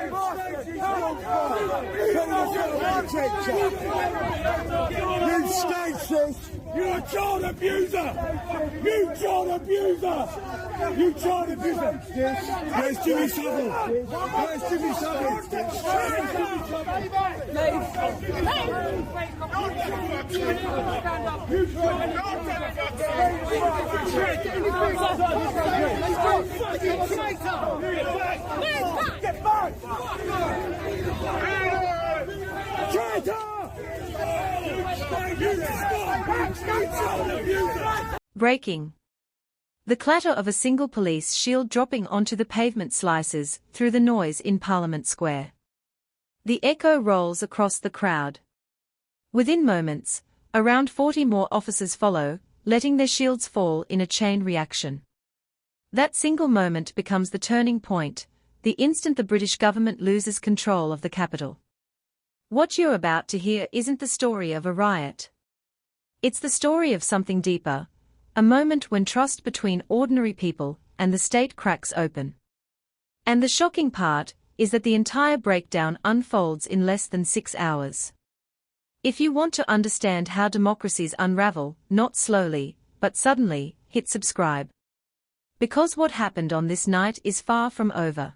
You statist! You're a child abuser! You child abuser! You child abuser! Where's Jimmy Savile? Where's Jimmy Savile? Get back! Breaking. The clatter of a single police shield dropping onto the pavement slices through the noise in Parliament Square. The echo rolls across the crowd. Within moments, around 40 more officers follow, letting their shields fall in a chain reaction. That single moment becomes the turning point, the instant the British government loses control of the capital. What you're about to hear isn't the story of a riot. It's the story of something deeper, a moment when trust between ordinary people and the state cracks open. And the shocking part is that the entire breakdown unfolds in less than 6 hours. If you want to understand how democracies unravel, not slowly, but suddenly, hit subscribe. Because what happened on this night is far from over.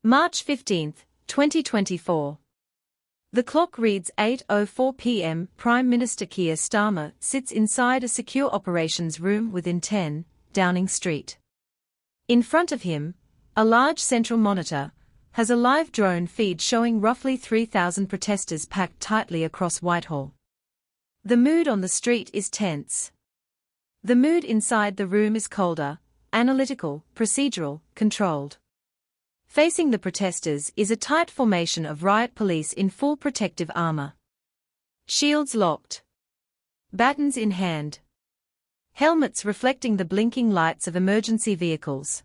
March 15, 2024. The clock reads 8:04 p.m. Prime Minister Keir Starmer sits inside a secure operations room within 10 Downing Street. In front of him, a large central monitor has a live drone feed showing roughly 3,000 protesters packed tightly across Whitehall. The mood on the street is tense. The mood inside the room is colder, analytical, procedural, controlled. Facing the protesters is a tight formation of riot police in full protective armor. Shields locked. Batons in hand. Helmets reflecting the blinking lights of emergency vehicles.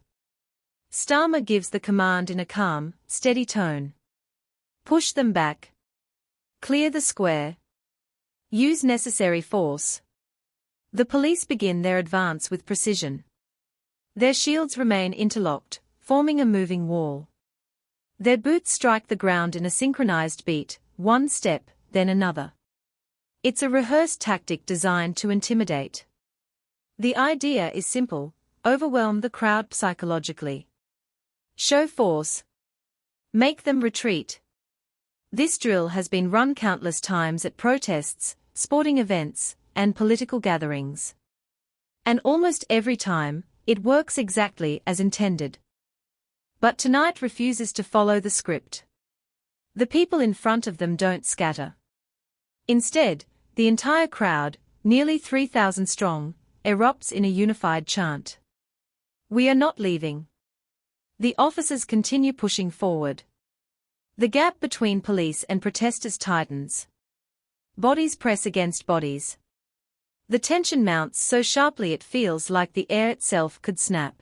Starmer gives the command in a calm, steady tone. Push them back. Clear the square. Use necessary force. The police begin their advance with precision. Their shields remain interlocked, forming a moving wall. Their boots strike the ground in a synchronized beat, one step, then another. It's a rehearsed tactic designed to intimidate. The idea is simple: overwhelm the crowd psychologically. Show force. Make them retreat. This drill has been run countless times at protests, sporting events, and political gatherings. And almost every time, it works exactly as intended. But tonight refuses to follow the script. The people in front of them don't scatter. Instead, the entire crowd, nearly 3,000 strong, erupts in a unified chant. We are not leaving. The officers continue pushing forward. The gap between police and protesters tightens. Bodies press against bodies. The tension mounts so sharply it feels like the air itself could snap.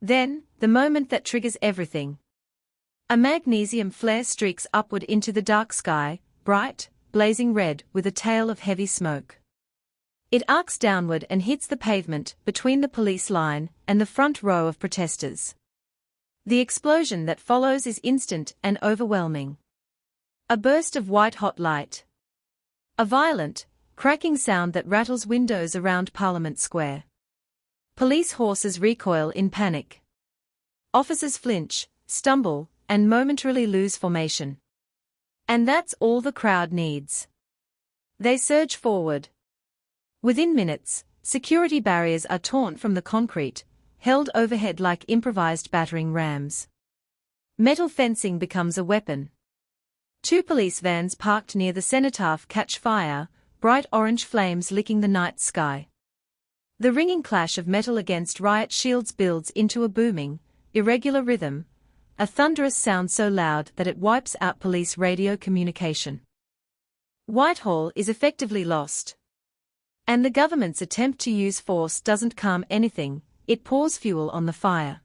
Then, the moment that triggers everything. A magnesium flare streaks upward into the dark sky, bright, blazing red with a tail of heavy smoke. It arcs downward and hits the pavement between the police line and the front row of protesters. The explosion that follows is instant and overwhelming. A burst of white-hot light. A violent, cracking sound that rattles windows around Parliament Square. Police horses recoil in panic. Officers flinch, stumble, and momentarily lose formation. And that's all the crowd needs. They surge forward. Within minutes, security barriers are torn from the concrete, held overhead like improvised battering rams. Metal fencing becomes a weapon. 2 police vans parked near the cenotaph catch fire, bright orange flames licking the night sky. The ringing clash of metal against riot shields builds into a booming, irregular rhythm, a thunderous sound so loud that it wipes out police radio communication. Whitehall is effectively lost. And the government's attempt to use force doesn't calm anything, it pours fuel on the fire.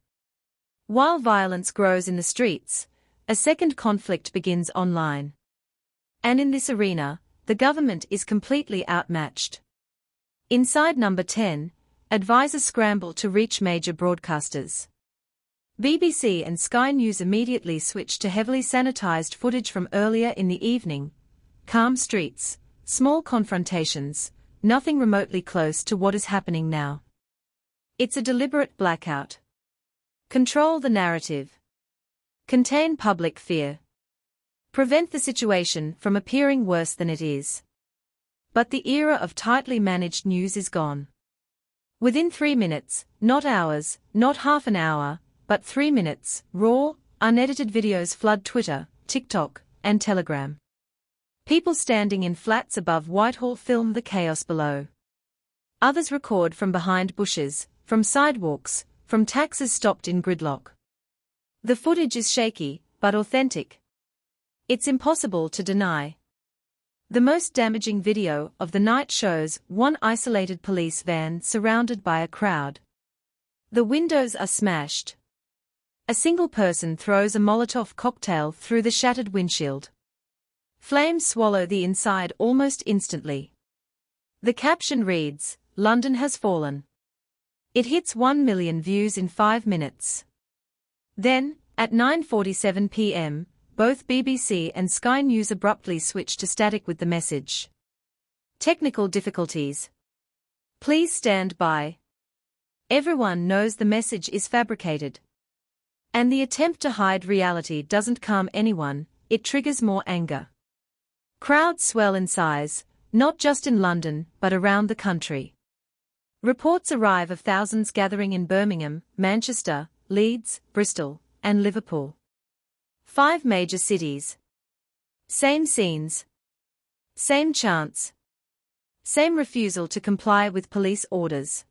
While violence grows in the streets, a second conflict begins online. And in this arena, the government is completely outmatched. Inside Number 10, advisors scramble to reach major broadcasters. BBC and Sky News immediately switched to heavily sanitized footage from earlier in the evening. Calm streets, small confrontations, nothing remotely close to what is happening now. It's a deliberate blackout. Control the narrative. Contain public fear. Prevent the situation from appearing worse than it is. But the era of tightly managed news is gone. Within 3 minutes, not hours, not half an hour, but 3 minutes, raw, unedited videos flood Twitter, TikTok, and Telegram. People standing in flats above Whitehall film the chaos below. Others record from behind bushes, from sidewalks, from taxis stopped in gridlock. The footage is shaky, but authentic. It's impossible to deny. The most damaging video of the night shows one isolated police van surrounded by a crowd. The windows are smashed. A single person throws a Molotov cocktail through the shattered windshield. Flames swallow the inside almost instantly. The caption reads, "London has fallen." It hits 1 million views in 5 minutes. Then, at 9:47 p.m., both BBC and Sky News abruptly switch to static with the message. Technical difficulties. Please stand by. Everyone knows the message is fabricated. And the attempt to hide reality doesn't calm anyone, it triggers more anger. Crowds swell in size, not just in London, but around the country. Reports arrive of thousands gathering in Birmingham, Manchester, Leeds, Bristol, and Liverpool. 5 major cities. Same scenes. Same chants. Same refusal to comply with police orders.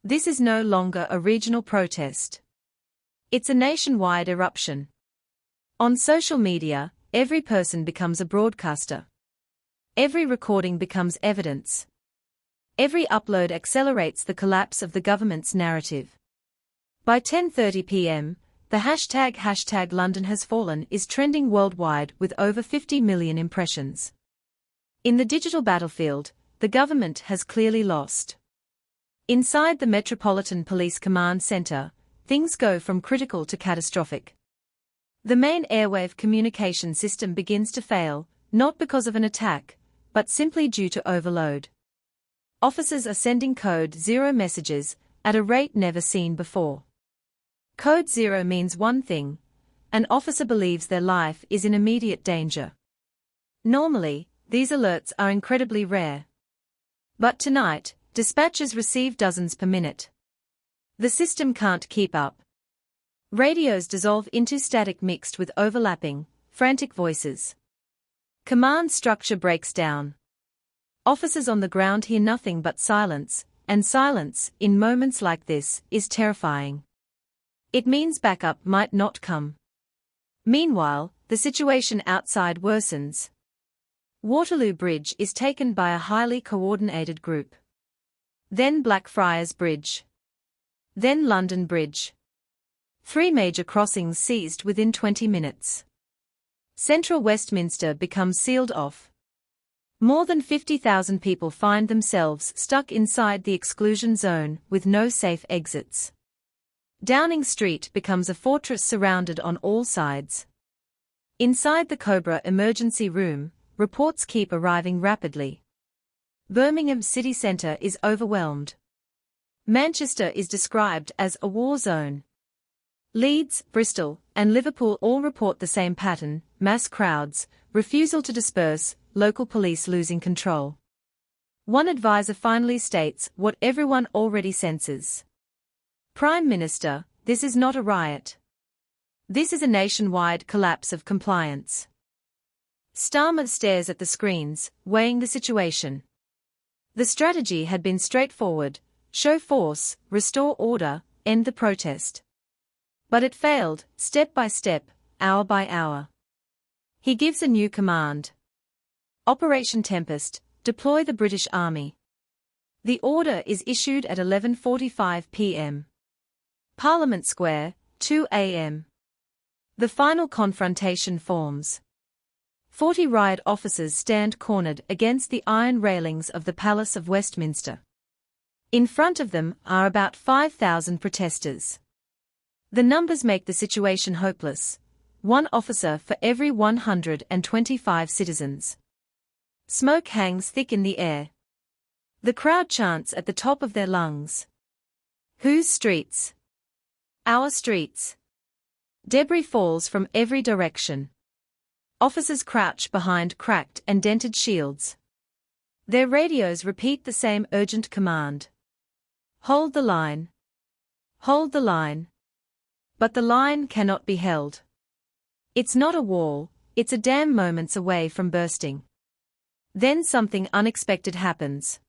This is no longer a regional protest. It's a nationwide eruption. On social media, every person becomes a broadcaster. Every recording becomes evidence. Every upload accelerates the collapse of the government's narrative. By 10:30 p.m., the hashtag London has fallen is trending worldwide with over 50 million impressions. In the digital battlefield, the government has clearly lost. Inside the Metropolitan Police Command Centre, things go from critical to catastrophic. The main airwave communication system begins to fail, not because of an attack, but simply due to overload. Officers are sending Code 0 messages at a rate never seen before. Code 0 means one thing: an officer believes their life is in immediate danger. Normally, these alerts are incredibly rare. But tonight, dispatchers receive dozens per minute. The system can't keep up. Radios dissolve into static mixed with overlapping, frantic voices. Command structure breaks down. Officers on the ground hear nothing but silence, and silence, in moments like this, is terrifying. It means backup might not come. Meanwhile, the situation outside worsens. Waterloo Bridge is taken by a highly coordinated group. Then Blackfriars Bridge. Then London Bridge. 3 major crossings seized within 20 minutes. Central Westminster becomes sealed off. More than 50,000 people find themselves stuck inside the exclusion zone with no safe exits. Downing Street becomes a fortress surrounded on all sides. Inside the Cobra emergency room, reports keep arriving rapidly. Birmingham city centre is overwhelmed. Manchester is described as a war zone. Leeds, Bristol, and Liverpool all report the same pattern: mass crowds, refusal to disperse, local police losing control. One advisor finally states what everyone already senses. Prime Minister, this is not a riot. This is a nationwide collapse of compliance. Starmer stares at the screens, weighing the situation. The strategy had been straightforward: show force, restore order, end the protest. But it failed, step by step, hour by hour. He gives a new command. Operation Tempest, deploy the British Army. The order is issued at 11:45 p.m. Parliament Square, 2 a.m. The final confrontation forms. 40 riot officers stand cornered against the iron railings of the Palace of Westminster. In front of them are about 5,000 protesters. The numbers make the situation hopeless. One officer for every 125 citizens. Smoke hangs thick in the air. The crowd chants at the top of their lungs. Whose streets? Our streets. Debris falls from every direction. Officers crouch behind cracked and dented shields. Their radios repeat the same urgent command. Hold the line. Hold the line. But the line cannot be held. It's not a wall, it's a dam moments away from bursting. Then something unexpected happens.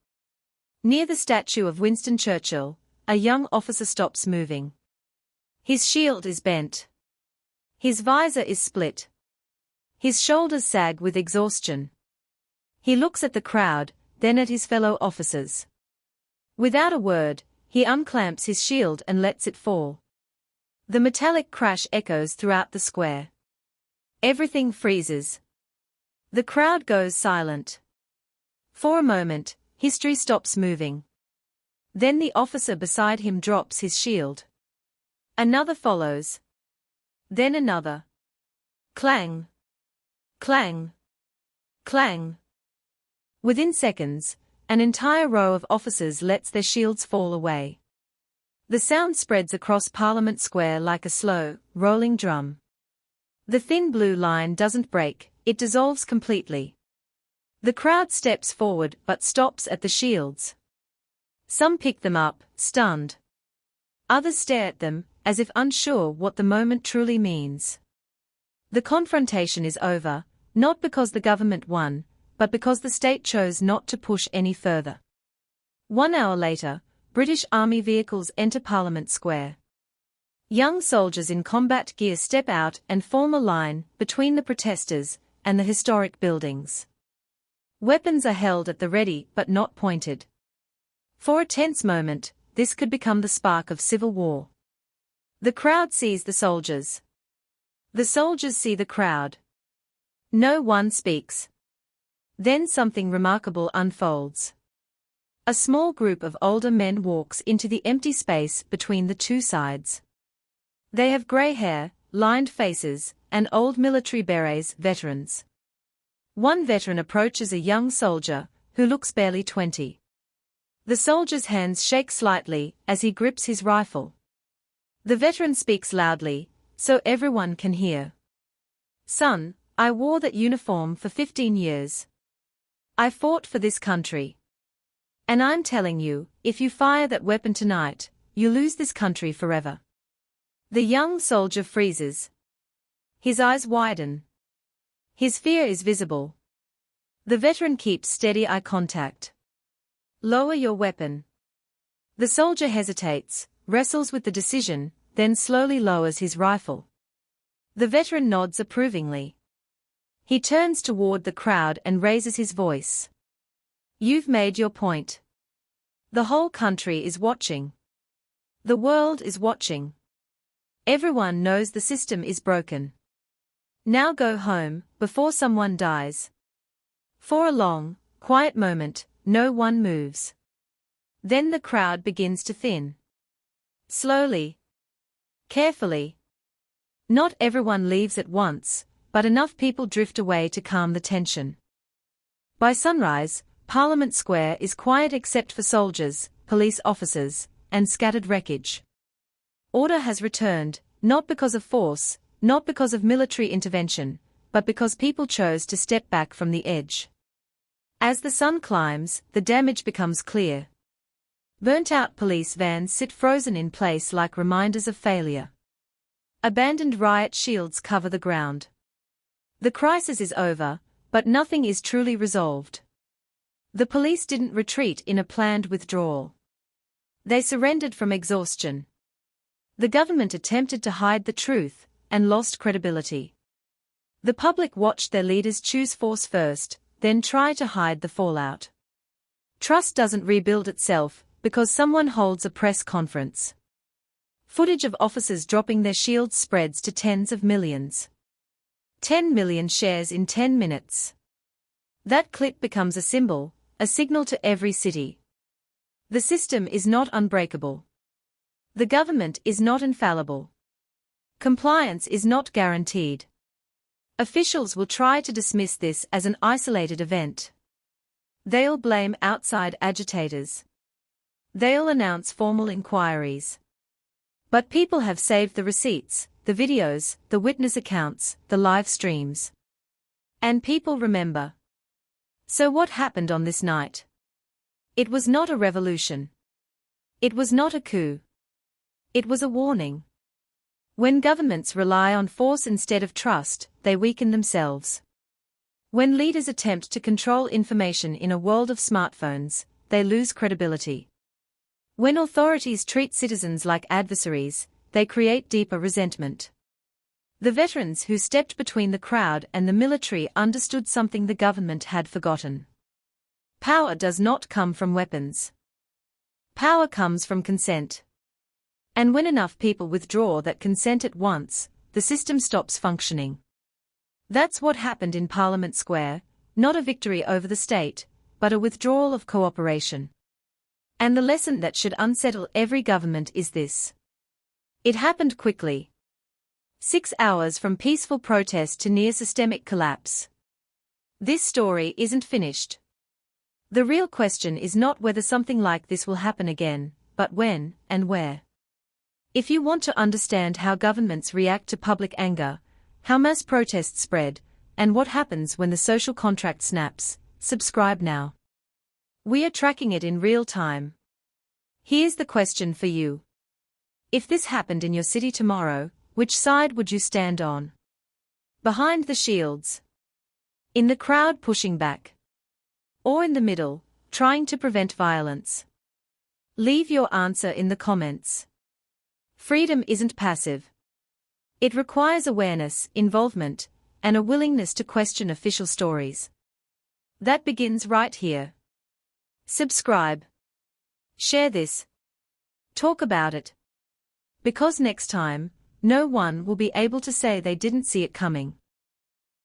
Near the statue of Winston Churchill, a young officer stops moving. His shield is bent. His visor is split. His shoulders sag with exhaustion. He looks at the crowd, then at his fellow officers. Without a word, he unclamps his shield and lets it fall. The metallic crash echoes throughout the square. Everything freezes. The crowd goes silent. For a moment, history stops moving. Then the officer beside him drops his shield. Another follows. Then another. Clang. Clang. Clang. Within seconds, an entire row of officers lets their shields fall away. The sound spreads across Parliament Square like a slow, rolling drum. The thin blue line doesn't break, it dissolves completely. The crowd steps forward but stops at the shields. Some pick them up, stunned. Others stare at them, as if unsure what the moment truly means. The confrontation is over, not because the government won, but because the state chose not to push any further. 1 hour later, British Army vehicles enter Parliament Square. Young soldiers in combat gear step out and form a line between the protesters and the historic buildings. Weapons are held at the ready but not pointed. For a tense moment, this could become the spark of civil war. The crowd sees the soldiers. The soldiers see the crowd. No one speaks. Then something remarkable unfolds. A small group of older men walks into the empty space between the two sides. They have grey hair, lined faces, and old military berets, veterans. One veteran approaches a young soldier, who looks barely 20. The soldier's hands shake slightly as he grips his rifle. The veteran speaks loudly, so everyone can hear. "Son, I wore that uniform for 15 years. I fought for this country. And I'm telling you, if you fire that weapon tonight, you lose this country forever." The young soldier freezes. His eyes widen. His fear is visible. The veteran keeps steady eye contact. "Lower your weapon." The soldier hesitates, wrestles with the decision, then slowly lowers his rifle. The veteran nods approvingly. He turns toward the crowd and raises his voice. "You've made your point. The whole country is watching. The world is watching. Everyone knows the system is broken. Now go home, before someone dies." For a long, quiet moment, no one moves. Then the crowd begins to thin. Slowly. Carefully. Not everyone leaves at once, but enough people drift away to calm the tension. By sunrise, Parliament Square is quiet except for soldiers, police officers, and scattered wreckage. Order has returned, not because of force, not because of military intervention, but because people chose to step back from the edge. As the sun climbs, the damage becomes clear. Burnt-out police vans sit frozen in place like reminders of failure. Abandoned riot shields cover the ground. The crisis is over, but nothing is truly resolved. The police didn't retreat in a planned withdrawal. They surrendered from exhaustion. The government attempted to hide the truth, and lost credibility. The public watched their leaders choose force first, then try to hide the fallout. Trust doesn't rebuild itself, because someone holds a press conference. Footage of officers dropping their shields spreads to tens of millions. 10 million shares in 10 minutes. That clip becomes a symbol, a signal to every city. The system is not unbreakable. The government is not infallible. Compliance is not guaranteed. Officials will try to dismiss this as an isolated event. They'll blame outside agitators. They'll announce formal inquiries. But people have saved the receipts, the videos, the witness accounts, the live streams. And people remember. So what happened on this night? It was not a revolution. It was not a coup. It was a warning. When governments rely on force instead of trust, they weaken themselves. When leaders attempt to control information in a world of smartphones, they lose credibility. When authorities treat citizens like adversaries, they create deeper resentment. The veterans who stepped between the crowd and the military understood something the government had forgotten. Power does not come from weapons. Power comes from consent. And when enough people withdraw that consent at once, the system stops functioning. That's what happened in Parliament Square, not a victory over the state, but a withdrawal of cooperation. And the lesson that should unsettle every government is this. It happened quickly. 6 hours from peaceful protest to near systemic collapse. This story isn't finished. The real question is not whether something like this will happen again, but when and where. If you want to understand how governments react to public anger, how mass protests spread, and what happens when the social contract snaps, subscribe now. We are tracking it in real time. Here's the question for you. If this happened in your city tomorrow, which side would you stand on? Behind the shields? In the crowd pushing back? Or in the middle, trying to prevent violence? Leave your answer in the comments. Freedom isn't passive. It requires awareness, involvement, and a willingness to question official stories. That begins right here. Subscribe. Share this. Talk about it. Because next time, no one will be able to say they didn't see it coming.